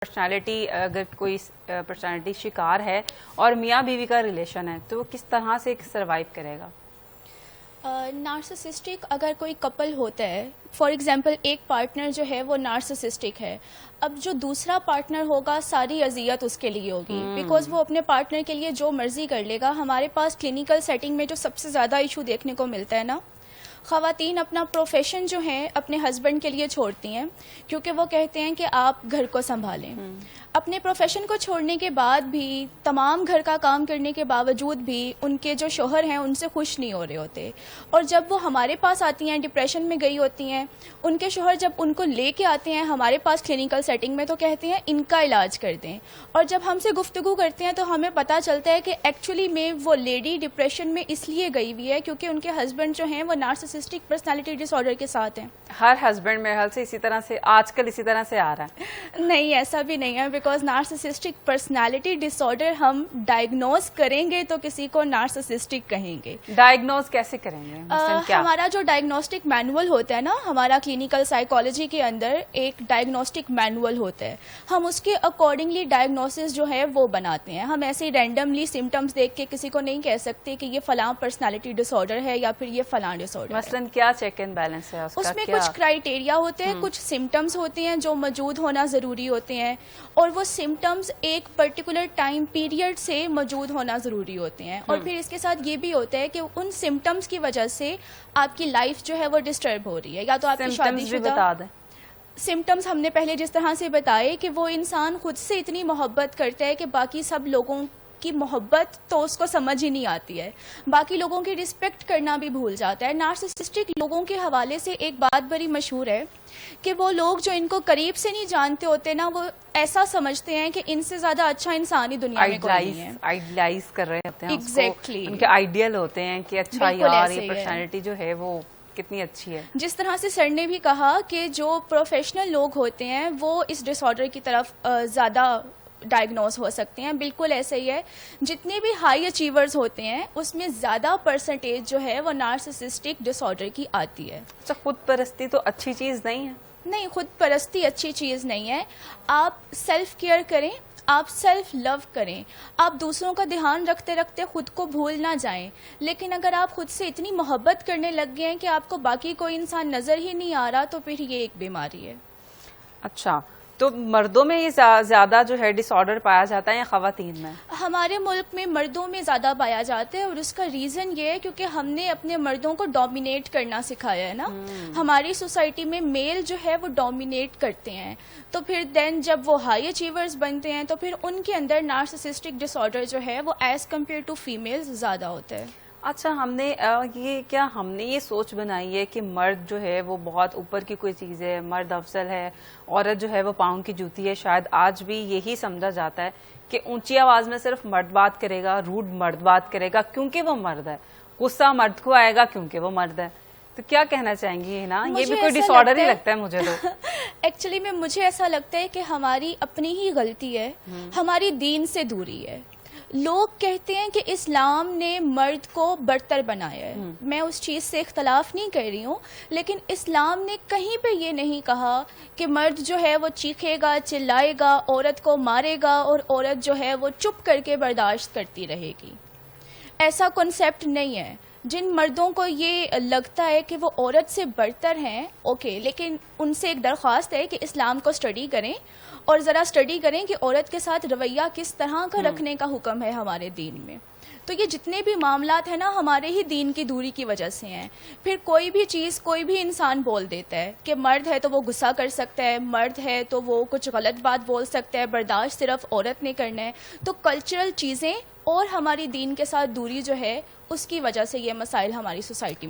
Personality اگر کوئی personality شکار ہے اور میاں بیوی کا ریلیشن ہے تو وہ کس طرح سے سروائیو کرے گا؟ نارسسسٹک اگر کوئی کپل ہوتا ہے، فار ایگزامپل ایک پارٹنر جو ہے وہ نارسسسٹک ہے، اب جو دوسرا پارٹنر ہوگا ساری اذیت اس کے لیے ہوگی، بیکاز وہ اپنے پارٹنر کے لیے جو مرضی کر لے گا. ہمارے پاس کلینکل سیٹنگ میں جو سب سے زیادہ ایشو دیکھنے کو ملتا ہے نا، خواتین اپنا پروفیشن جو ہے اپنے ہسبینڈ کے لیے چھوڑتی ہیں کیونکہ وہ کہتے ہیں کہ آپ گھر کو سنبھالیں. اپنے پروفیشن کو چھوڑنے کے بعد بھی، تمام گھر کا کام کرنے کے باوجود بھی ان کے جو شوہر ہیں ان سے خوش نہیں ہو رہے ہوتے، اور جب وہ ہمارے پاس آتی ہیں، ڈپریشن میں گئی ہوتی ہیں، ان کے شوہر جب ان کو لے کے آتے ہیں ہمارے پاس کلینکل سیٹنگ میں تو کہتے ہیں ان کا علاج کر دیں. اور جب ہم سے گفتگو کرتے ہیں تو ہمیں پتہ چلتا ہے کہ ایکچولی میں وہ لیڈی ڈپریشن میں اس لیے گئی ہوئی ہے کیونکہ ان کے ہسبینڈ جو ہیں وہ نارسسسٹک پرسنالٹی ڈس آرڈر کے ساتھ ہیں. ہر ہسبینڈ میرے خیال سے اسی طرح سے آج کل اسی طرح سے آ رہا ہے. نہیں، ایسا بھی نہیں ہے، بیکاز نارسسسٹک پرسنالٹی ڈس آرڈر ہم ڈائگنوز کریں گے تو کسی کو نارسسسٹک کہیں گے. ڈائگنوز کیسے کریں گے؟ ہمارا جو ڈائگنوسٹک مینول ہوتا ہے نا، ہمارا کلینکل سائیکالوجی کے اندر ایک ڈائگنوسٹک مینول ہوتا ہے، ہم اس کے اکارڈنگلی ڈائگنوسس جو ہے وہ بناتے ہیں. ہم ایسے رینڈملی سمٹمز دیکھ کے کسی کو نہیں کہہ سکتے کہ یہ فلاں پرسنالٹی ڈس آرڈر ہے یا پھر یہ فلاں ڈس آرڈر ہے. مثلاً کیا چیک اینڈ بیلنس ہے اس میں؟ کچھ کرائیٹیریا ہوتے ہیں، کچھ سمٹمز ہوتے ہیں جو موجود ہونا ضروری ہوتے ہیں، اور وہ سمٹمز ایک پرٹیکولر ٹائم پیریڈ سے موجود ہونا ضروری ہوتے ہیں. اور پھر اس کے ساتھ یہ بھی ہوتا ہے کہ ان سمٹمز کی وجہ سے آپ کی لائف جو ہے وہ ڈسٹرب ہو رہی ہے، یا تو آپ کی شادی شدہ. سمٹمز ہم نے پہلے جس طرح سے بتائے کہ وہ انسان خود سے اتنی محبت کرتا ہے کہ باقی سب لوگوں کی محبت تو اس کو سمجھ ہی نہیں آتی ہے، باقی لوگوں کی رسپیکٹ کرنا بھی بھول جاتا ہے. نارسسسٹک لوگوں کے حوالے سے ایک بات بڑی مشہور ہے کہ وہ لوگ جو ان کو قریب سے نہیں جانتے ہوتے نا، وہ ایسا سمجھتے ہیں کہ ان سے زیادہ اچھا انسان ہی دنیا میں کوئی نہیں ہے. آئیڈیلائز کر رہے ہوتے ہیں، ایگزیکٹلی ان کے آئیڈیل ہوتے ہیں کہ اچھا یار یہ پرسنالٹی جو ہے وہ کتنی اچھی ہے. جس طرح سے سر نے بھی کہا کہ جو پروفیشنل لوگ ہوتے ہیں وہ اس ڈس آرڈر کی طرف زیادہ ڈائگنوز ہو سکتے ہیں، بالکل ایسے ہی ہے. جتنے بھی ہائی اچیورز ہوتے ہیں اس میں زیادہ پرسنٹیج جو ہے وہ نارسسسٹک ڈس آرڈر کی آتی ہے. اچھا، خود پرستی تو اچھی چیز نہیں ہے؟ نہیں، خود پرستی اچھی چیز نہیں ہے. آپ سیلف کیئر کریں، آپ سیلف لو کریں، آپ دوسروں کا دھیان رکھتے رکھتے خود کو بھول نہ جائیں. لیکن اگر آپ خود سے اتنی محبت کرنے لگ گئے ہیں کہ آپ کو باقی کوئی انسان نظر ہی نہیں آ رہا تو پھر یہ ایک بیماری ہے. اچھا، تو مردوں میں یہ زیادہ جو ہے ڈس آرڈر پایا جاتا ہے یا خواتین میں؟ ہمارے ملک میں مردوں میں زیادہ پایا جاتا ہے، اور اس کا ریزن یہ ہے کیونکہ ہم نے اپنے مردوں کو ڈومینیٹ کرنا سکھایا ہے نا. ہماری سوسائٹی میں میل جو ہے وہ ڈومینیٹ کرتے ہیں، تو پھر دین جب وہ ہائی اچیورز بنتے ہیں تو پھر ان کے اندر نارسسسٹک ڈس آرڈر جو ہے وہ ایز کمپیئر ٹو فیمیلز زیادہ ہوتا ہے. اچھا، ہم نے یہ سوچ بنائی ہے کہ مرد جو ہے وہ بہت اوپر کی کوئی چیز ہے، مرد افضل ہے، عورت جو ہے وہ پاؤں کی جوتی ہے. شاید آج بھی یہی سمجھا جاتا ہے کہ اونچی آواز میں صرف مرد بات کرے گا، روڈ مرد بات کرے گا کیونکہ وہ مرد ہے، غصہ مرد کو آئے گا کیونکہ وہ مرد ہے. تو کیا کہنا چاہیں گی نا؟ یہ بھی کوئی ڈس آرڈر ہی لگتا ہے مجھے تو. ایکچولی میں مجھے ایسا لگتا ہے کہ ہماری اپنی ہی غلطی ہے، ہماری دین سے دوری ہے. لوگ کہتے ہیں کہ اسلام نے مرد کو برتر بنایا ہے، میں اس چیز سے اختلاف نہیں کر رہی ہوں، لیکن اسلام نے کہیں پہ یہ نہیں کہا کہ مرد جو ہے وہ چیخے گا، چلائے گا، عورت کو مارے گا اور عورت جو ہے وہ چپ کر کے برداشت کرتی رہے گی. ایسا کنسیپٹ نہیں ہے. جن مردوں کو یہ لگتا ہے کہ وہ عورت سے برتر ہیں، اوکے، لیکن ان سے ایک درخواست ہے کہ اسلام کو اسٹڈی کریں اور ذرا اسٹڈی کریں کہ عورت کے ساتھ رویہ کس طرح کا رکھنے کا حکم ہے ہمارے دین میں. تو یہ جتنے بھی معاملات ہیں نا ہمارے ہی دین کی دوری کی وجہ سے ہیں. پھر کوئی بھی چیز کوئی بھی انسان بول دیتا ہے کہ مرد ہے تو وہ غصہ کر سکتا ہے، مرد ہے تو وہ کچھ غلط بات بول سکتا ہے، برداشت صرف عورت نے کرنا ہے. تو کلچرل چیزیں اور ہماری دین کے ساتھ دوری جو ہے اس کی وجہ سے یہ مسائل ہماری سوسائٹی میں